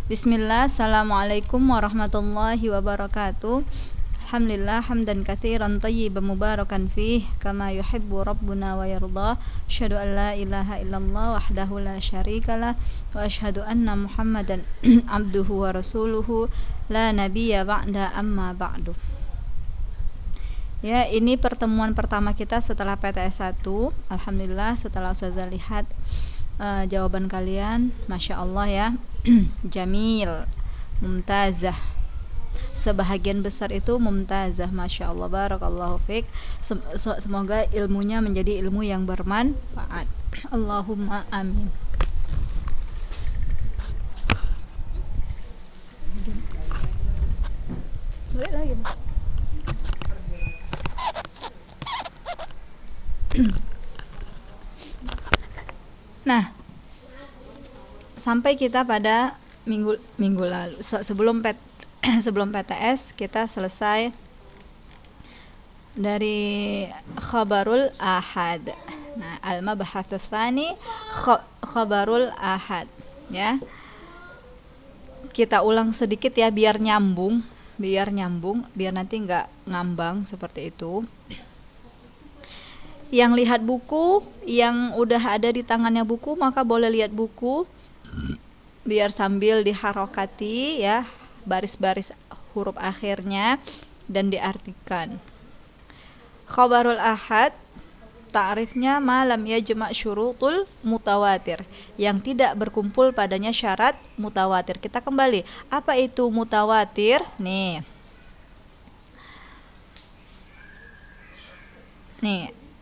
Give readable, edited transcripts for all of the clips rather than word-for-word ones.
Bismillah, Assalamualaikum warahmatullahi wabarakatuh. Alhamdulillah hamdan katsiran thayyiban mubarakan fih kama yuhibbu rabbuna wa yardah. Asyhadu an la ilaha illallah wahdahu la syarikalah wa asyhadu anna Muhammadan abduhu wa rasuluhu la nabiyya ba'da amma ba'du. Ya, ini pertemuan pertama kita setelah PTS 1. Alhamdulillah setelah Ustazah lihat jawaban kalian, Masya Allah ya. Jamil, mumtazah, sebahagian besar itu mumtazah, Masya Allah, barakallahu fiq. Semoga ilmunya menjadi ilmu yang bermanfaat, Allahumma amin. Boleh lagi. Nah, sampai kita pada minggu lalu sebelum PTS kita selesai dari khabarul ahad. Nah, al-mabhats tsani khabarul ahad ya. Kita ulang sedikit ya biar nyambung, biar nanti nggak ngambang seperti itu. Yang lihat buku, yang udah ada di tangannya buku, maka boleh lihat buku biar sambil diharokati ya baris-baris huruf akhirnya dan diartikan. Khabarul ahad ta'rifnya malam yajma' syurutul mutawatir, yang tidak berkumpul padanya syarat mutawatir. Kita kembali, apa itu mutawatir? Nih,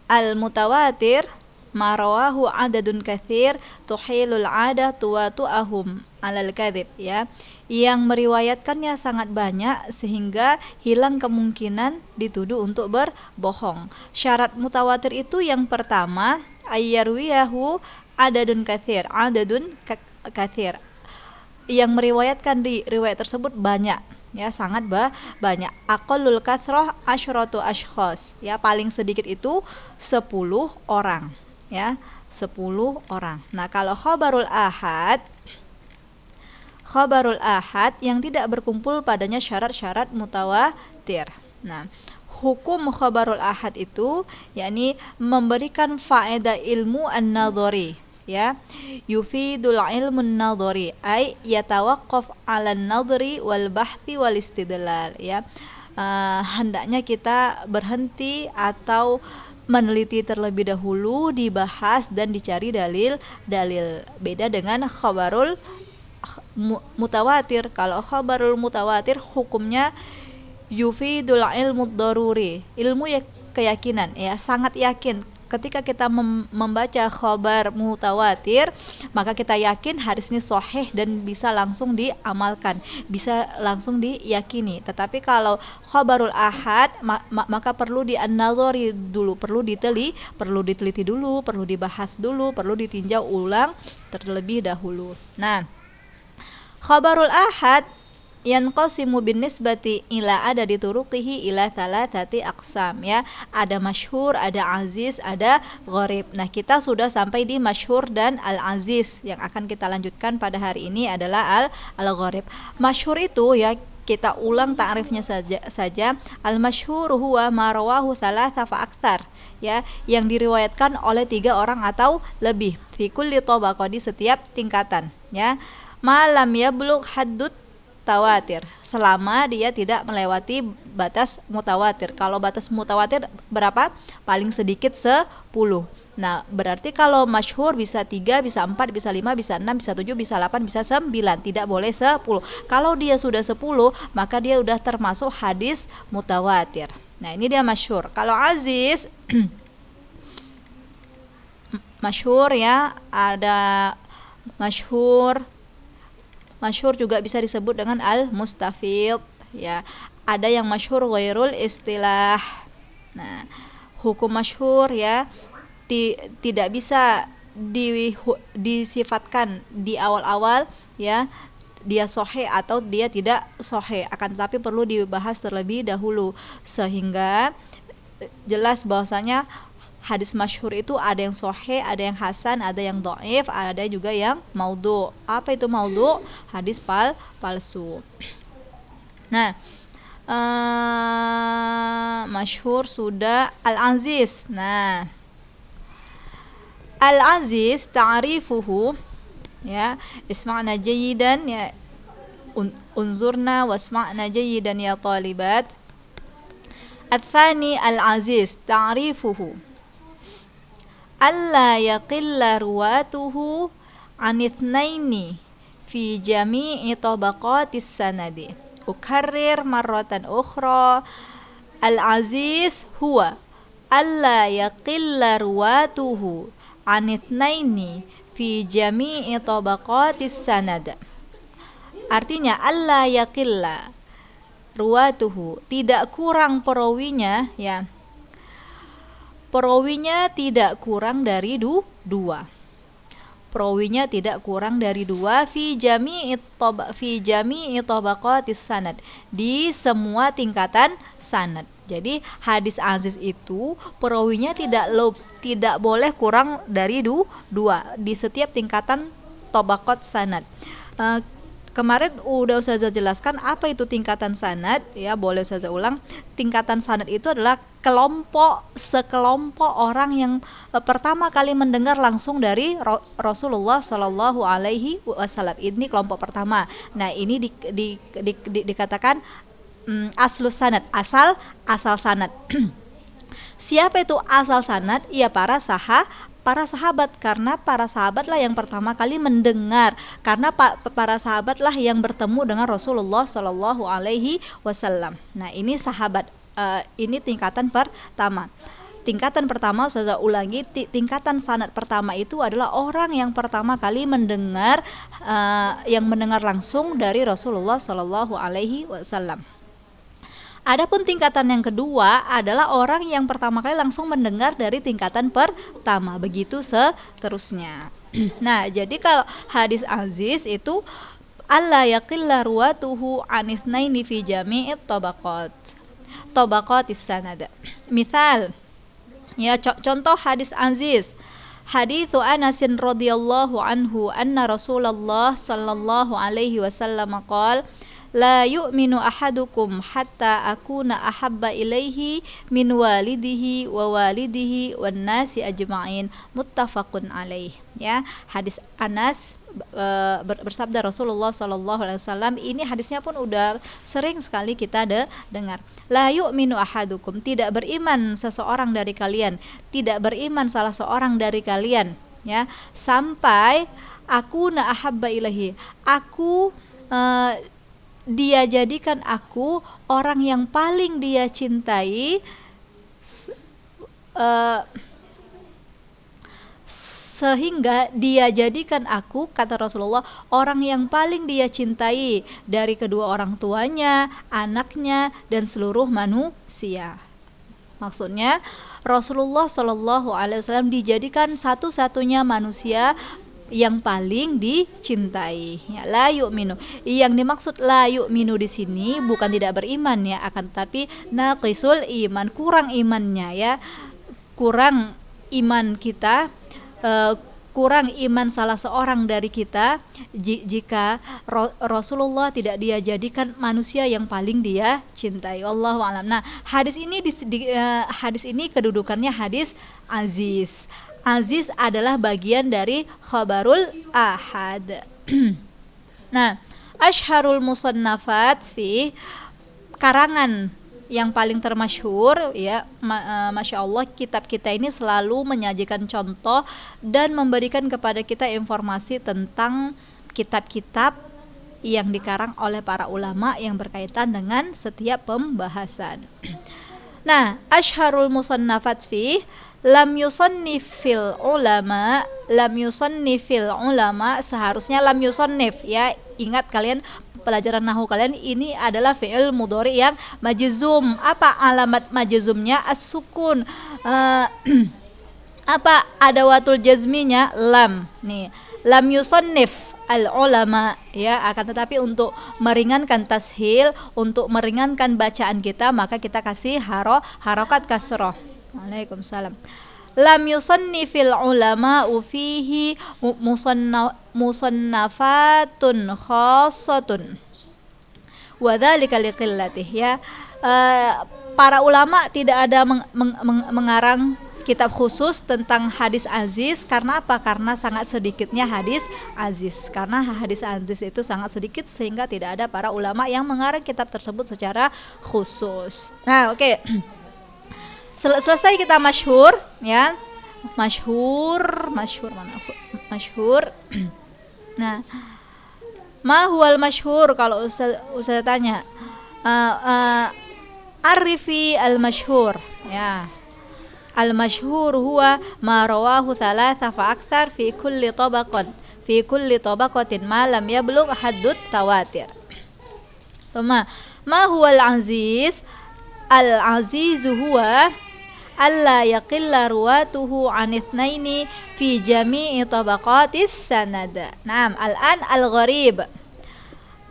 al-mutawatir marawahu adadun katsir tuhilul adah tuwatu'ahum alal kadzib ya, yang meriwayatkannya sangat banyak sehingga hilang kemungkinan dituduh untuk berbohong. Syarat mutawatir itu yang pertama ayyarwiyahu adadun katsir, yang meriwayatkan di riwayat tersebut banyak ya, sangat banyak. Aqallul kasrah asyratu ashkhas ya, paling sedikit itu 10 orang ya, 10 orang. Nah, kalau khabarul ahad yang tidak berkumpul padanya syarat-syarat mutawatir. Nah, hukum khabarul ahad itu yakni memberikan faedah ilmu an-nadhari ya, yufidul ilmun nadhari ay yatawaqqaf 'alan nadhri wal bahthi wal istidlal ya. Hendaknya kita berhenti atau meneliti terlebih dahulu, dibahas dan dicari dalil-dalil. Beda dengan khabarul mutawatir. Kalau khabarul mutawatir hukumnya yufidul ilmu daruri, ilmu ya keyakinan ya, sangat yakin. Ketika kita membaca khabar mutawatir, maka kita yakin hadis ini sahih dan bisa langsung diamalkan, bisa langsung diyakini. Tetapi kalau khabarul ahad maka perlu di-an-nazari dulu, perlu diteliti dulu, perlu dibahas dulu, perlu ditinjau ulang terlebih dahulu. Nah, khabarul ahad yanqasimu binisbati ila adadi turuqihi ila thalathati aqsam ya. Ada masyhur, ada aziz, ada gharib. Nah, kita sudah sampai di masyhur dan al-aziz. Yang akan kita lanjutkan pada hari ini adalah al-gharib. Masyhur itu ya, kita ulang ta'rifnya saja. Al-masyhur huwa ma rawahu thalatha fa aktsar ya, yang diriwayatkan oleh 3 orang atau lebih, fi kulli tabaqah, di setiap tingkatan ya. Malam yablugh haddut tawatir, selama dia tidak melewati batas mutawatir. Kalau batas mutawatir berapa? Paling sedikit 10. Nah, berarti kalau masyhur bisa 3, bisa 4, bisa 5, bisa 6, bisa 7, bisa 8, bisa 9, tidak boleh 10. Kalau dia sudah 10, maka dia sudah termasuk hadis mutawatir. Nah, ini dia masyhur. Kalau aziz masyhur ya, ada masyhur juga bisa disebut dengan al-mustafid ya. Ada yang masyhur ghairul istilah. Nah, hukum masyhur ya tidak bisa disifatkan di awal-awal ya dia sahih atau dia tidak sahih, akan tetapi perlu dibahas terlebih dahulu sehingga jelas bahwasanya hadis masyhur itu ada yang sahih, ada yang hasan, ada yang dhaif, ada juga yang maudhu. Apa itu maudhu? Hadis palsu. Nah, masyhur sudah. Al-aziz. Nah, al-aziz ta'rifuhu, ya, isma'na jayidan, ya, unzurna wasma'na jayidan ya talibat. Al-thani al-aziz ta'rifuhu alla yaqilla ruwatuhu an ithnaini fi jami'i tabaqatis sanadi. Ukarrir marratan ukhra, al-aziz huwa alla yaqilla ruwatuhu an ithnaini fi jami'i tabaqatis sanad. Artinya alla yaqilla ruwatuhu, tidak kurang perawinya, ya. Perawinya tidak kurang dari dua. Perawinya tidak kurang dari dua fi jami'i tabaqatis sanad, di semua tingkatan sanad. Jadi hadis aziz itu perawinya tidak boleh kurang dari dua di setiap tingkatan tabaqat sanad. Kemarin udah Ustazah jelaskan apa itu tingkatan sanad, ya, boleh Ustazah ulang. Tingkatan sanad itu adalah sekelompok orang yang pertama kali mendengar langsung dari Rasulullah Shallallahu Alaihi Wasallam. Ini kelompok pertama. Nah, ini dikatakan aslus sanad, asal sanad. Siapa itu asal sanad? Ya, para sahabat, karena para sahabatlah yang pertama kali mendengar, karena para sahabatlah yang bertemu dengan Rasulullah Shallallahu Alaihi Wasallam. Nah, ini sahabat, ini tingkatan pertama. Tingkatan pertama, saya ulangi, tingkatan sanad pertama itu adalah orang yang pertama kali mendengar, yang mendengar langsung dari Rasulullah Shallallahu Alaihi Wasallam. Adapun tingkatan yang kedua adalah orang yang pertama kali langsung mendengar dari tingkatan pertama, begitu seterusnya. Nah, jadi kalau hadis aziz itu alla yaqilla ruwatuhu an itsnaini fi jami'i tabaqatis sanad. Misal, ya, contoh hadis aziz. Haditsu Anas radhiyallahu anhu anna Rasulullah sallallahu alaihi wasallam qala la yu'minu ahadukum hatta akuna ahabba ilaihi min walidihi wa walidihi wan nasi ajma'in, muttafaqun alaih. Ya, hadis Anas bersabda Rasulullah sallallahu alaihi wasallam, ini hadisnya pun udah sering sekali kita dengar. La yu'minu ahadukum, tidak beriman seseorang dari kalian, tidak beriman salah seorang dari kalian, ya, sampai akuna ahabba ilaihi, dia jadikan aku orang yang paling dia cintai, sehingga dia jadikan aku, kata Rasulullah, orang yang paling dia cintai dari kedua orang tuanya, anaknya, dan seluruh manusia. Maksudnya Rasulullah Shallallahu Alaihi Wasallam dijadikan satu-satunya manusia yang paling dicintai. Ya, la yu'minu. Yang dimaksud la yu'minu di sini bukan tidak beriman, ya, akan tetapi naqisul iman, kurang imannya, ya. Kurang iman kita, kurang iman salah seorang dari kita jika Rasulullah tidak dia jadikan manusia yang paling dia cintai. Allahu a'lam. Nah, hadis ini kedudukannya hadis aziz. Aziz adalah bagian dari khabarul ahad. Nah, asyharul musannafat fi, karangan yang paling termasyhur, ya, Masya Allah, kitab kita ini selalu menyajikan contoh dan memberikan kepada kita informasi tentang kitab-kitab yang dikarang oleh para ulama yang berkaitan dengan setiap pembahasan. Nah, asyharul musannafat fi lam yusannifil ulama, seharusnya lam yusannif, ya. Ingat kalian, pelajaran nahwu kalian ini adalah fi'il mudhari yang majzum. Apa alamat majzumnya? As-sukun. Apa adawatul jazminya? Lam. Nih, lam yusannif al-ulama, ya. Akan tetapi untuk meringankan tashil, untuk meringankan bacaan kita, maka kita kasih harokat kasroh. Waalaikumsalam. lam yusannifil ulama'u fihi musannafatun khassatun wa dzalika liqillatih, ya. Para ulama tidak ada mengarang kitab khusus tentang hadis aziz. Karena apa? Karena sangat sedikitnya hadis aziz. Karena hadis aziz itu sangat sedikit sehingga tidak ada para ulama yang mengarang kitab tersebut secara khusus. Nah, oke. Selesai kita masyhur, ya. Masyhur. Nah, ma huwal masyhur, kalau Ustaz tanya. Arifi al-masyhur, ya. Al-masyhur huwa ma rawahu thalatha fa akthar fi kulli tabaqatin ma lam yablugh haddut tawatir. Thumma ma huwa al-aziz? Al-aziz huwa alla yaqilla ruwatuhu an itsnaini fi jami'i tabaqatis sanad. Naam, al-an al-gharib.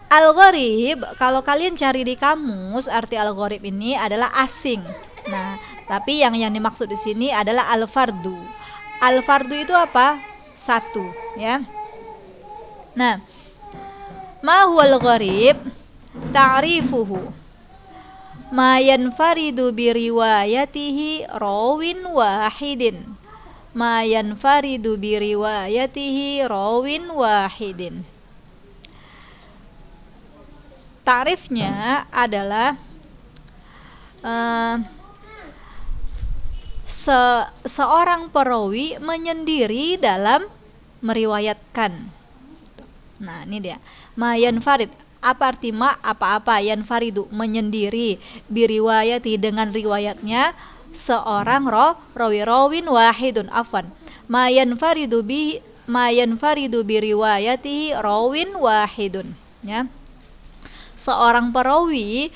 Al-gharib, kalau kalian cari di kamus, arti al-gharib ini adalah asing. Nah, tapi yang dimaksud di sini adalah al-fardu. Al-fardu itu apa? Satu, ya. Nah, ma huwal gharib? Ta'rifuhu ma yanfaridu bi riwayatihi rawin wahidin. Ma yanfaridu bi riwayatihi rawin wahidin. Ta'rifnya adalah seorang perawi menyendiri dalam meriwayatkan. Nah, ini dia. Ma yanfarid, apa arti ma? Apa-apa, yanfaridu, menyendiri, biriwayati, dengan riwayatnya seorang rawin wahidun, afwan. Ma yanfaridu biriwayatihi rawin wahidun, ya. Seorang perawi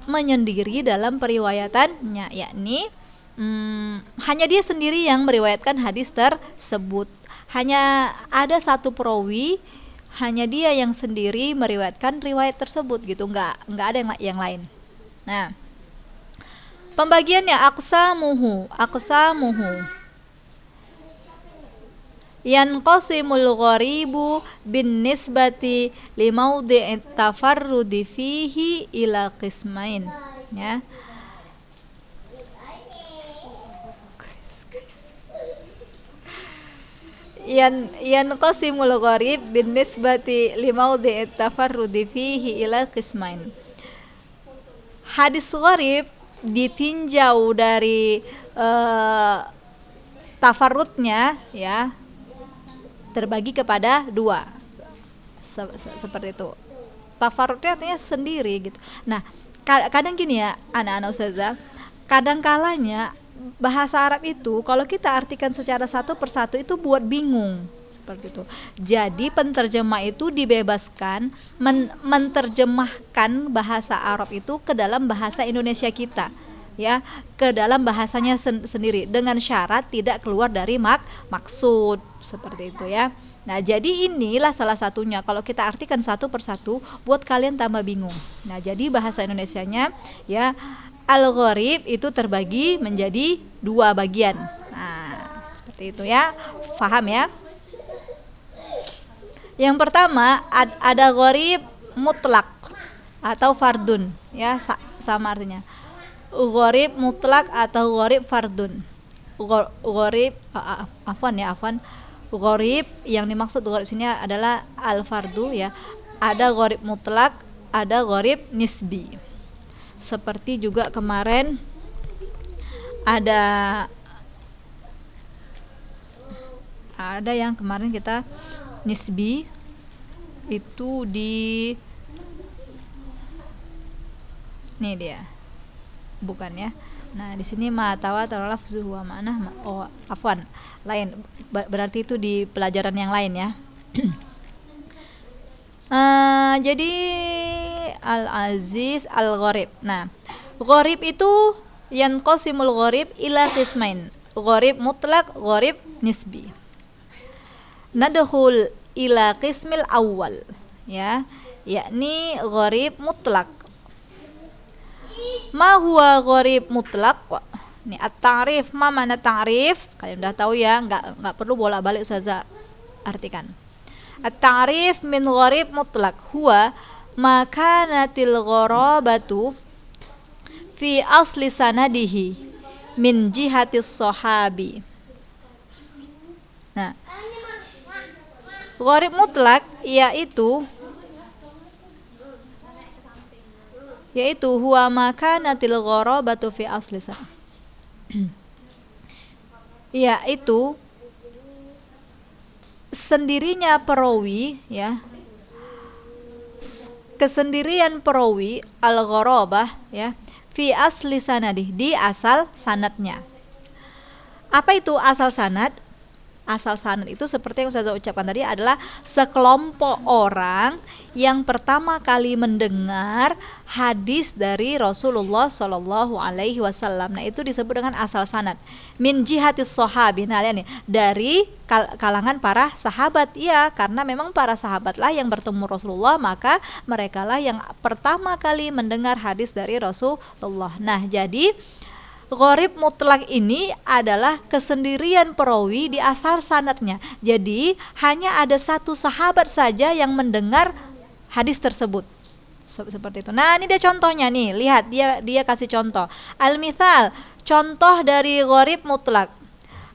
menyendiri dalam periwayatannya, yakni hanya dia sendiri yang meriwayatkan hadis tersebut. Hanya ada satu perawi, hanya dia yang sendiri meriwayatkan riwayat tersebut, gitu. Enggak ada yang lain. Nah, pembagiannya aqsamuhu. Yanqasimul gharibu bin nisbati li mawdi'it tafarrudi fihi ila qismain, ya. Yanqasimul gharib bin nisbati li mawdi'it tafarrudi fihi ila qismain. Hadis gharib ditinjau dari tafarrudnya, ya, terbagi kepada dua, seperti itu. Tafarrudnya artinya sendiri, gitu. Nah, kadang gini ya anak-anak ustazah, kadang kalanya bahasa Arab itu kalau kita artikan secara satu persatu itu buat bingung, seperti itu. Jadi penterjemah itu dibebaskan menerjemahkan bahasa Arab itu ke dalam bahasa Indonesia kita, ya, ke dalam bahasanya sendiri, dengan syarat tidak keluar dari maksud, seperti itu, ya. Nah, jadi inilah salah satunya. Kalau kita artikan satu persatu buat kalian tambah bingung. Nah, jadi bahasa Indonesianya, ya, al-gharib itu terbagi menjadi dua bagian. Nah, seperti itu, ya. Paham, ya? Yang pertama ada gharib mutlak atau fardun, ya, sama artinya. Gharib mutlak atau gharib fardun. Gharib afwan. Gharib, yang dimaksud gharib sini adalah al-fardu, ya. Ada gharib mutlak, ada gharib nisbi. Seperti juga kemarin ada yang kemarin kita nisbi itu di nih dia. Bukan, ya. Nah, di sini matawa talafzuhu wa ma'nah, afwan, lain. Berarti itu di pelajaran yang lain, ya. Jadi al-aziz, al-gharib. Nah, gharib itu yanqasimul gharib ila qismain. Gharib mutlak, gharib nisbi. Nadkhul ila qismil awal, ya, yakni gharib mutlak. Ma huwa gharib mutlak? Nih at-ta'rif, ma mana ta'rif? Kalian udah tahu ya, nggak perlu bolak-balik Ustazah artikan. At-ta'rif min gharib mutlak huwa makanatil gharabatu fi asli sanadihi min jihatis sahabi. Nah, gharib mutlak yaitu huwa makanatil gharabatu fi asli sanadihi, yaitu sendirinya perawi, ya, kesendirian perawi al-gharabah, ya, fi asli sanadih, di asal sanadnya. Apa itu asal sanad? Asal sanad itu seperti yang saya ucapkan tadi adalah sekelompok orang yang pertama kali mendengar hadis dari Rasulullah Shallallahu Alaihi Wasallam. Nah, itu disebut dengan asal sanad. Min jihatis sahabi, nah lihat nih, dari kalangan para sahabat, ya, karena memang para sahabatlah yang bertemu Rasulullah, maka merekalah yang pertama kali mendengar hadis dari Rasulullah. Nah, jadi gharib mutlak ini adalah kesendirian perawi di asal sanadnya. Jadi hanya ada satu sahabat saja yang mendengar hadis tersebut. Seperti itu. Nah, ini dia contohnya nih. Lihat, dia kasih contoh. Al-mithal, contoh dari gharib mutlak.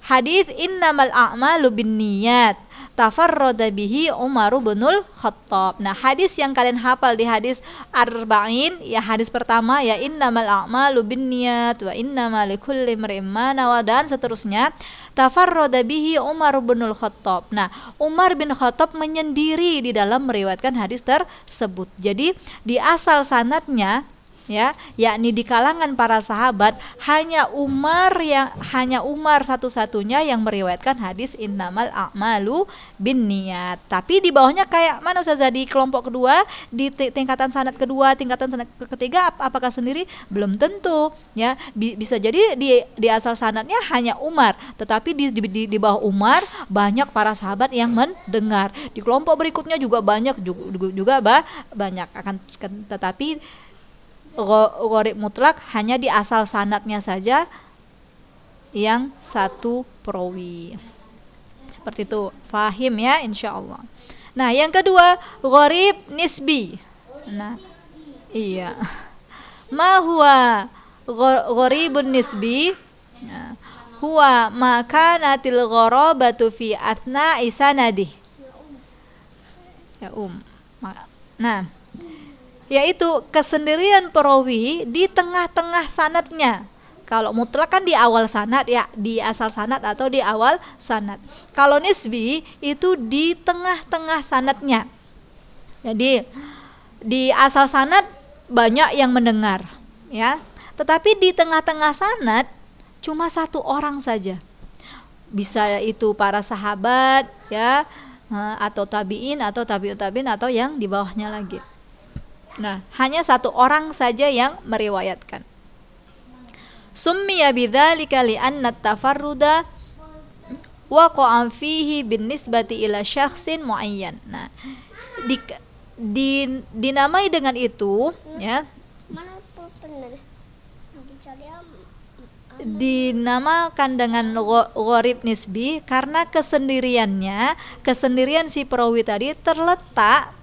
Hadis innamal a'malu binniyat tafarrada bihi Umar bin Khattab. Nah, hadis yang kalian hafal di hadis arba'in, ya, hadis pertama ya innamal a'malu binniyat wa innamal likulli imrin ma nawa, dan seterusnya. Tafarrada bihi Umar bin Khattab. Nah, Umar bin Khattab menyendiri di dalam meriwayatkan hadis tersebut. Jadi di asal sanadnya, ya, yakni di kalangan para sahabat hanya Umar satu-satunya yang meriwayatkan hadis innamal a'malu binniyat. Tapi di bawahnya kayak mana Ustazah, di kelompok kedua, di tingkatan sanad kedua, tingkatan sanad ketiga, apakah sendiri? Belum tentu, ya. Bisa jadi di asal sanadnya hanya Umar, tetapi di bawah Umar banyak para sahabat yang mendengar. Di kelompok berikutnya juga banyak banyak, tetapi gharib mutlak hanya di asal sanadnya saja yang satu perawi. Seperti itu. Fahim ya, insyaallah. Nah, yang kedua, gharib nisbi. Nah, iya. Ma huwa gharibun nisbi? Nah, huwa ma kanatil gharabatu fi athna'i sanadih. Ya, Nah, yaitu kesendirian perawi di tengah-tengah sanadnya. Kalau mutlak kan di awal sanad, ya, di asal sanad atau di awal sanad. Kalau nisbi itu di tengah-tengah sanadnya. Jadi di asal sanad banyak yang mendengar, ya. Tetapi di tengah-tengah sanad cuma satu orang saja. Bisa itu para sahabat, ya, atau tabi'in atau tabi'ut tabi'in atau yang di bawahnya lagi. Nah, hanya satu orang saja yang meriwayatkan. Summiya bidzalika li'anna at-tafarruda waqa'a fihi binisbati ila syakhsin muayyan. Nah, dinamai dengan itu, ya. Dinamakan dengan gharib nisbi karena kesendirian si perawi tadi terletak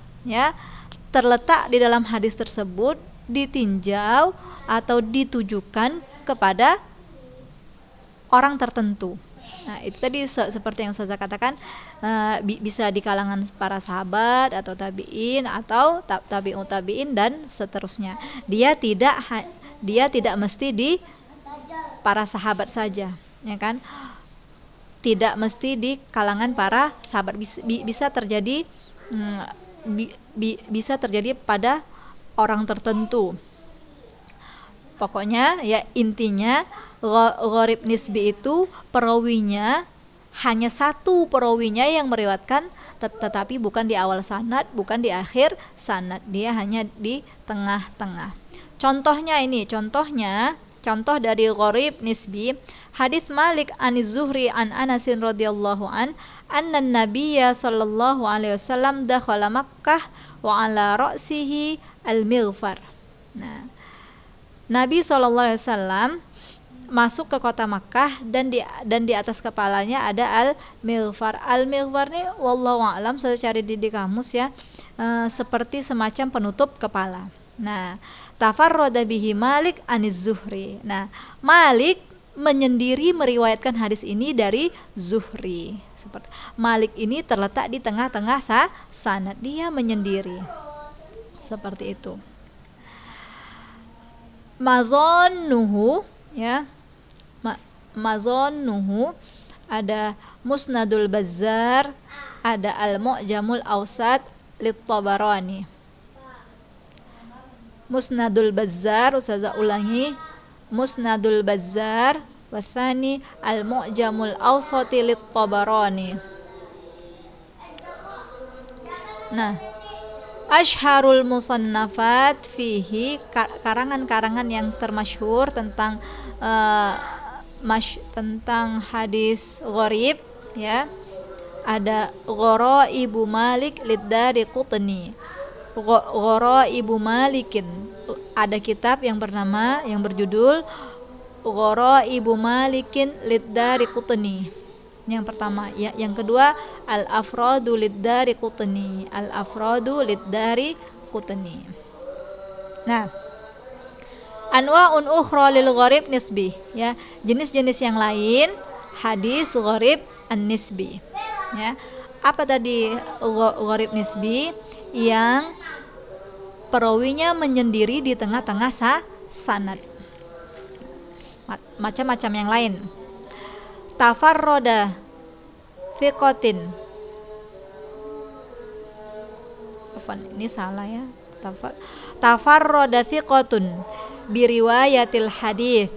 di dalam hadis tersebut, ditinjau atau ditujukan kepada orang tertentu. Nah, itu tadi seperti yang saya katakan, bisa di kalangan para sahabat atau tabi'in atau tabi'ut tabi'in dan seterusnya. Dia tidak mesti di para sahabat saja, ya kan? Tidak mesti di kalangan para sahabat, bisa terjadi bisa terjadi pada orang tertentu. Pokoknya ya, intinya gharib nisbi itu perawinya hanya satu perawinya yang meriwayatkan, tetapi bukan di awal sanad, bukan di akhir sanad, dia hanya di tengah-tengah. Contoh dari gharib nisbi, hadis Malik an-Zuhri an Anasin radhiyallahu anna Nabiyya sallallahu alaihi wasallam dakhala Makkah wa ala ra'sihi al-mighfar. Nah, Nabi sallallahu alaihi wasallam masuk ke kota Makkah dan di atas kepalanya ada al-mighfar. Al-mighfar ini wallahu a'lam, saya cari di kamus ya, seperti semacam penutup kepala. Nah, tafarrada bihi Malik aniz Zuhri. Nah, Malik menyendiri meriwayatkan hadis ini dari Zuhri. Seperti Malik ini terletak di tengah-tengah sanad, dia menyendiri. Seperti itu. Mazannuhu ya, mazannuhu ada Musnadul Bazzar, ada Al-Mu'jamul Awsat lit-Tabarani. Musnadul Bazzar, ustazah ulangi, Musnadul Bazzar, wasani Al-Mu'jamul Awsat lit-Tabarani. Nah, Ashharul musannafat fihi, karangan-karangan yang termasyhur tentang tentang hadis gharib ya, ada Gharaibu Malik Liddari Qutni. Gharaibu Malikin, ada kitab yang berjudul Gharaibu Malikin Liddari Qutni. Yang pertama ya, yang kedua Al-Afradu Liddari Qutni, Al-Afradu Liddari Qutni. Nah, anwa'un ukhra lil gharib nisbi ya, jenis-jenis yang lain hadis gharib an-nisbi ya. Apa tadi gharib nisbi? Yang perawinya menyendiri di tengah-tengah sanad. Macam-macam yang lain. Tafarroda thiqatin, ini salah ya, tafarroda thiqatun biriwayatil hadith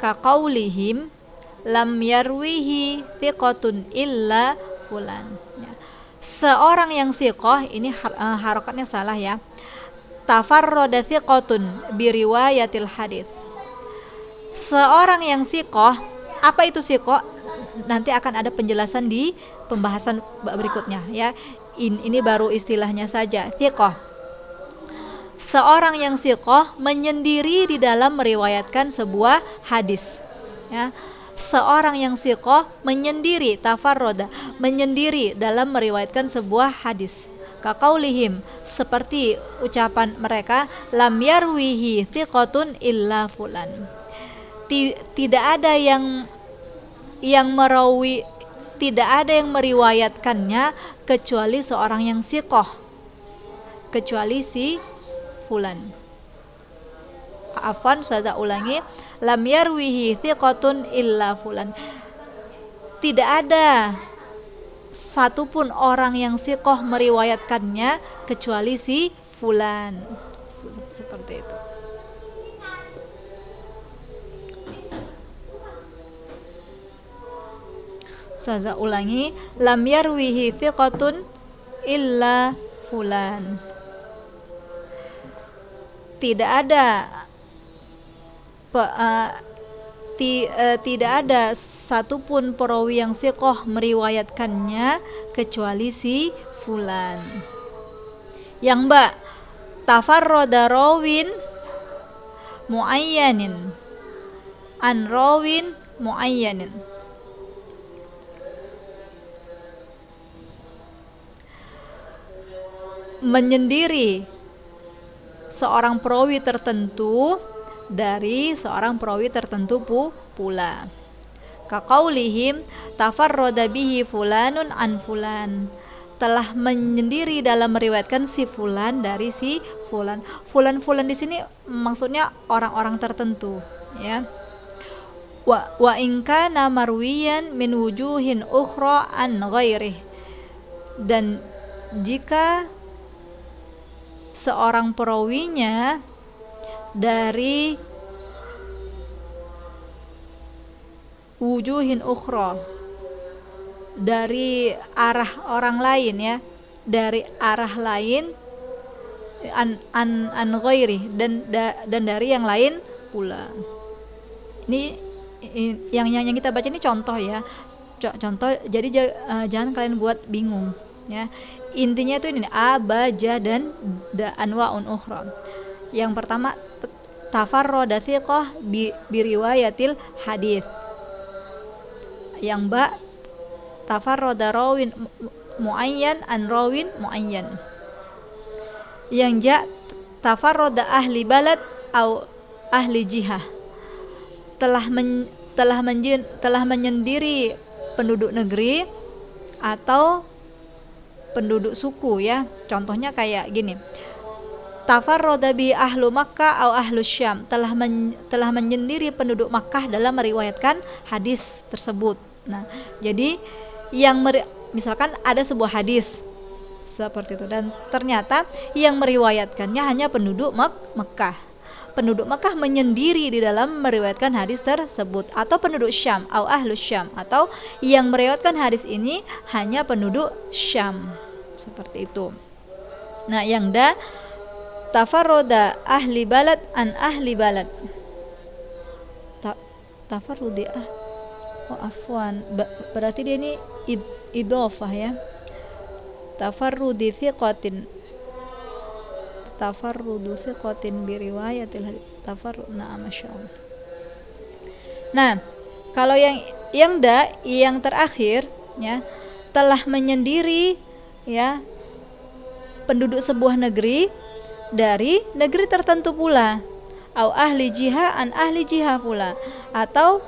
kaqaulihim lam yarwihi thiqatun illa fulan ya. Seorang yang thiqah, ini harokatnya salah ya, tafarroda thiqatun biriwayatil hadith. Seorang yang thiqah, apa itu thiqah? Nanti akan ada penjelasan di pembahasan berikutnya ya. Ini baru istilahnya saja, thiqah. Seorang yang thiqah menyendiri di dalam meriwayatkan sebuah hadis ya. Seorang yang thiqah menyendiri, tafarroda, menyendiri dalam meriwayatkan sebuah hadis. Kaqaulihim, seperti ucapan mereka, lam yarwihi thiqatun illa fulan. Tidak ada yang meriwayatkannya kecuali seorang yang thiqah, kecuali si fulan. Afwan, saya ulangi, lam yarwihi thiqatun illa fulan. Tidak ada satupun orang yang thiqah meriwayatkannya kecuali si fulan. Seperti itu. Saya ulangi, lam yarwihi thiqatun illa fulan. Tidak ada satupun perawi yang thiqah meriwayatkannya kecuali si fulan. Yang mbak, tafarroda rawin muayyanin an rawin muayyanin. Menyendiri seorang perawi tertentu dari seorang perawi tertentu pula. Kaqaulihim tafarroda bihi fulanun an fulan, telah menyendiri dalam meriwayatkan si fulan dari si fulan. Fulan di sini maksudnya orang-orang tertentu ya. Wa in kana marwiyan min wujuhin ukhra an ghairih, dan jika seorang perawinya dari wujuhin ukhra, dari arah orang lain ya, dari arah lain, an ghairi, dan dari yang lain pula. Ini yang kita baca ini contoh ya, contoh, jadi jangan kalian buat bingung ya. Intinya itu ini abaja dan anwa'un ukhra. Yang pertama tafarroda thiqah biriwayatil hadis. Yang ba tafarroda rawin muayyan an rawin muayyan. Yang ja tafarroda ahli balad au ahli jihah, telah menyendiri penduduk negeri atau penduduk suku, ya. Contohnya kayak gini, tafarroda bi ahlu Makkah au ahlu Syam, telah menyendiri penduduk Makkah dalam meriwayatkan hadis tersebut. Nah, jadi misalkan ada sebuah hadis seperti itu, dan ternyata yang meriwayatkannya hanya penduduk Makkah. Penduduk Makkah menyendiri di dalam meriwayatkan hadis tersebut, atau penduduk Syam au ahlu Syam, atau yang meriwayatkan hadis ini hanya penduduk Syam, seperti itu. Nah, yang tafarroda ahli balad an ahli balad. Tafarrudi afwan, berarti dia ini idhofah, ya. Tafarrudi thiqatin, tafarrudu thiqatin biriwayatil hadits, masyaallah. Nah, kalau yang terakhir, ya, telah menyendiri, ya, penduduk sebuah negeri dari negeri tertentu pula, au ahli jihah an ahli jihah pula, atau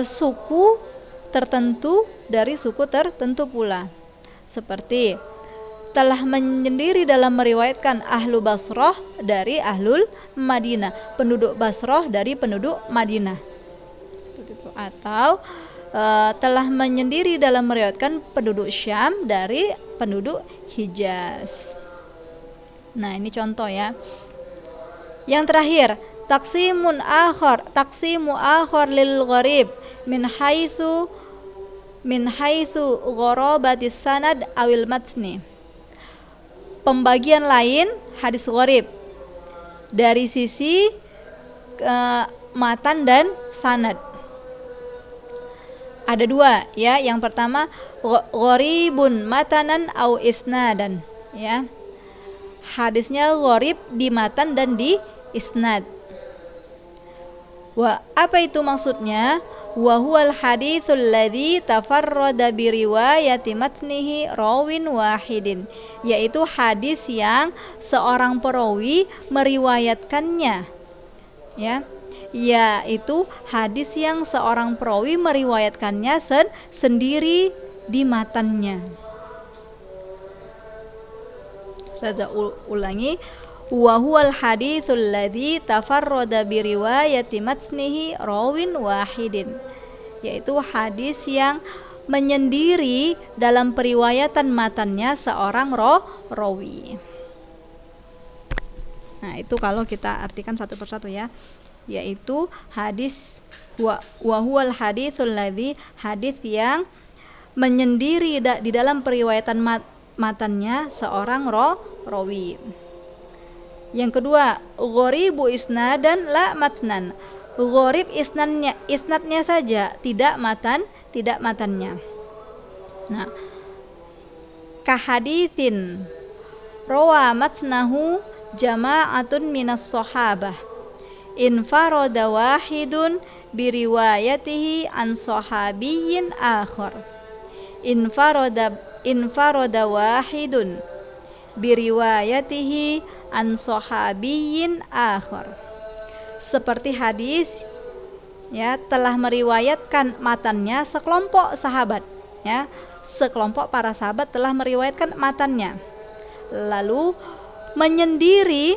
suku tertentu dari suku tertentu pula. Seperti telah menyendiri dalam meriwayatkan ahlu Basrah dari ahlul Madinah, penduduk Basrah dari penduduk Madinah, seperti itu. Atau telah menyendiri dalam meriwayatkan penduduk Syam dari penduduk Hijaz. Nah, ini contoh, ya. Yang terakhir, taksimu akhar lil gharib min haitsu gharabatis sanad awil matni. Pembagian lain hadis gharib dari sisi matan dan sanad. Ada dua, ya. Yang pertama, gharibun matanan au isnadan, ya. Hadisnya gharib di matan dan di isnad. Apa itu maksudnya? Wa huwal haditsul ladzi tafarrada bi riwayati matnihi rawin wahidin, yaitu hadis yang seorang perawi meriwayatkannya, ya. Yaitu hadis yang seorang perawi meriwayatkannya sendiri di matannya. Saya ulangi, wa huwal haditsul ladzi tafarrada bi riwayati matnihi rawin wahidin, yaitu hadis yang menyendiri dalam periwayatan matannya seorang rawi. Nah, itu kalau kita artikan satu persatu, ya. Yaitu hadis wa huwal haditsul ladzi, hadis yang menyendiri di dalam periwayatan matannya seorang rawi. Yang kedua, ghoribu isnadan la matnan. Ghorib isnadnya saja, tidak matannya. Nah, kahaditsin rawa matnahu jama'atun minas sahabah infarada wahidun biriwayatihi an sahabiyyin akhar. Infarada wahidun biriwayatihi an sahabiyyin akhar. Seperti hadis, ya, telah meriwayatkan matannya sekelompok sahabat, ya. Sekelompok para sahabat telah meriwayatkan matannya, lalu menyendiri,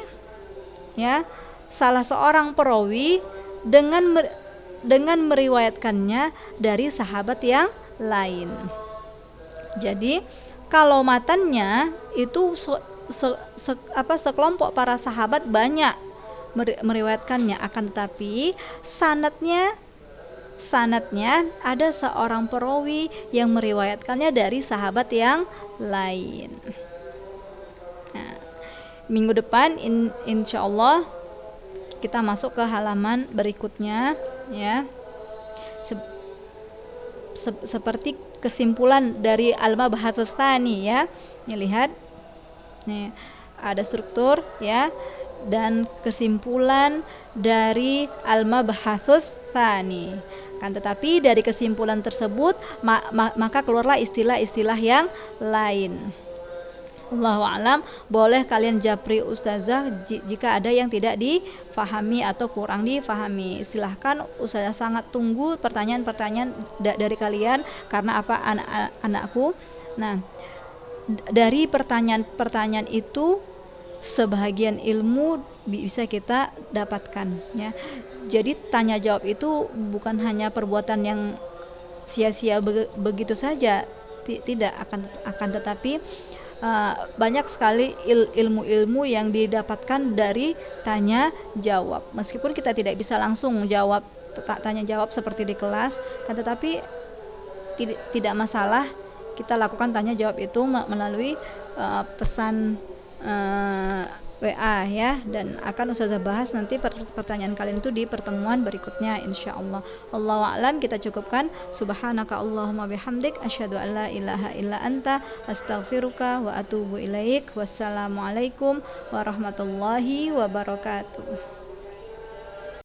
ya, salah seorang perawi dengan meriwayatkannya dari sahabat yang lain. Jadi kalau matannya itu sekelompok para sahabat banyak meriwayatkannya, akan tetapi sanadnya ada seorang perawi yang meriwayatkannya dari sahabat yang lain. Nah, minggu depan insyaallah kita masuk ke halaman berikutnya, ya. Seperti kesimpulan dari al-mabhatsus tsani, ya. Nih, lihat. Nih, ada struktur, ya. dan kesimpulan dari al-mabhasus tsani. Kan tetapi dari kesimpulan tersebut maka keluarlah istilah-istilah yang lain. Allahu alam, boleh kalian japri ustazah jika ada yang tidak difahami atau kurang difahami. Silahkan ustazah sangat tunggu pertanyaan-pertanyaan dari kalian. Karena apa, anak-anakku? Nah, dari pertanyaan-pertanyaan itu sebahagian ilmu bisa kita dapatkan, ya. Jadi tanya jawab itu bukan hanya perbuatan yang sia-sia begitu saja, tidak, akan tetapi banyak sekali ilmu-ilmu yang didapatkan dari tanya jawab. Meskipun kita tidak bisa langsung jawab tanya jawab seperti di kelas, kan tetapi tidak masalah kita lakukan tanya jawab itu melalui pesan WA, ya, dan akan ustazah bahas nanti pertanyaan kalian itu di pertemuan berikutnya insyaallah. Allahu a'lam, kita cukupkan. Subhanaka Allahumma bihamdik asyhadu an la ilaha illa anta astaghfiruka wa atubu ilaik. Wassalamualaikum warahmatullahi wabarakatuh.